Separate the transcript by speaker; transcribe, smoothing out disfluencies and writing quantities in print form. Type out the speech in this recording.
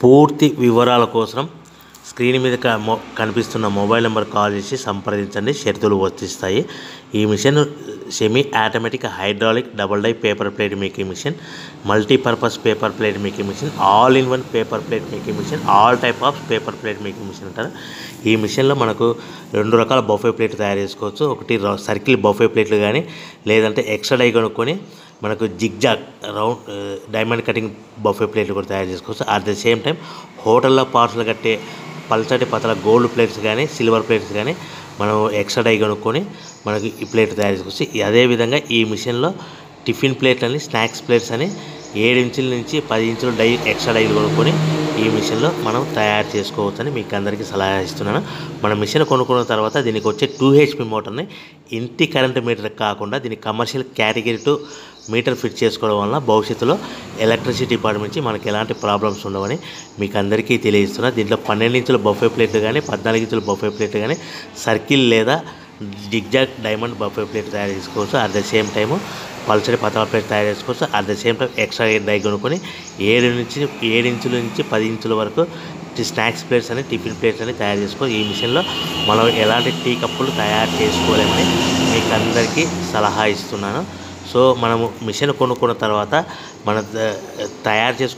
Speaker 1: పూర్తి వివరాల కోసం స్క్రీన్ మీద కనిపిస్తున్న మొబైల్ నెంబర్ కాల్ చేసి సంప్రదించండి. షరతులు వర్తిస్తాయి. ఈ machine semi automatic hydraulic double die paper plate making machine, multipurpose paper plate making machine, all in one paper plate making machine, all type of paper plate making machine అంటారు. ఈ మిషన్లో మనకు 2 రకాల బఫే ప్లేట్లు తయారు చేసుకోవచ్చు. ఒకటి సర్కిల్ బఫే ప్లేట్లు కానీ, లేదంటే ఎక్స్ట్రా డై కొనుక్కొని మనకు zigzag round diamond cutting buffet ప్లేట్లు కూడా తయారు చేసుకోవచ్చు. అట్ ద సేమ్ టైం హోటల్లో పార్సల్ కట్టే పల్చటి పతల గోల్డ్ ప్లేట్స్ కానీ, సిల్వర్ ప్లేట్స్ కానీ మనం ఎక్స్ట్రా డై కొనుక్కొని మనకి ఈ ప్లేట్ తయారు చేసుకోవచ్చు. అదేవిధంగా ఈ మిషన్లో టిఫిన్ ప్లేట్లు అని, స్నాక్స్ ప్లేట్స్ అని 7 ఇంచుల నుంచి 10 ఇంచుల డై ఎక్స్ట్రా డైలు కొనుక్కొని ఈ మిషన్లో మనం తయారు చేసుకోవచ్చని మీకు అందరికీ సలహా ఇస్తున్నాను. మన మిషన్ కొనుక్కున్న తర్వాత దీనికి వచ్చే 2 HP మోటార్ని ఇంటి కరెంట్ మీటర్ కాకుండా దీనికి కమర్షియల్ కేటగిరీ 2 మీటర్ ఫిట్ చేసుకోవడం వల్ల భవిష్యత్తులో ఎలక్ట్రిసిటీ డిపార్ట్మెంట్ నుంచి మనకి ఎలాంటి ప్రాబ్లమ్స్ ఉండవని మీకు అందరికీ తెలియజేస్తున్నా. దీంట్లో 12 ఇంచుల బఫే ప్లేట్లు కానీ, 14 ఇంచుల బఫే ప్లేట్లు కానీ, సర్కిల్ లేదా జిగ్జాగ్ డైమండ్ బఫే ప్లేట్ తయారు చేసుకోవచ్చు. అట్ ద సేమ్ టైము పల్చడి పతల ప్లేట్ తయారు చేసుకోవచ్చు. At the same time extra die కొనుక్కొని 7 ఇంచుల నుంచి 10 ఇంచుల వరకు స్నాక్స్ ప్లేట్స్ అని, టిఫిన్ ప్లేట్స్ అని తయారు చేసుకో. ఈ మిషన్లో మనం ఎలాంటి టీ కప్పులు తయారు చేసుకోలేమని మీకు అందరికీ సలహా ఇస్తున్నాను. సో మనము మిషన్ కొనుక్కున్న తర్వాత మన తయారు చేసుకున్న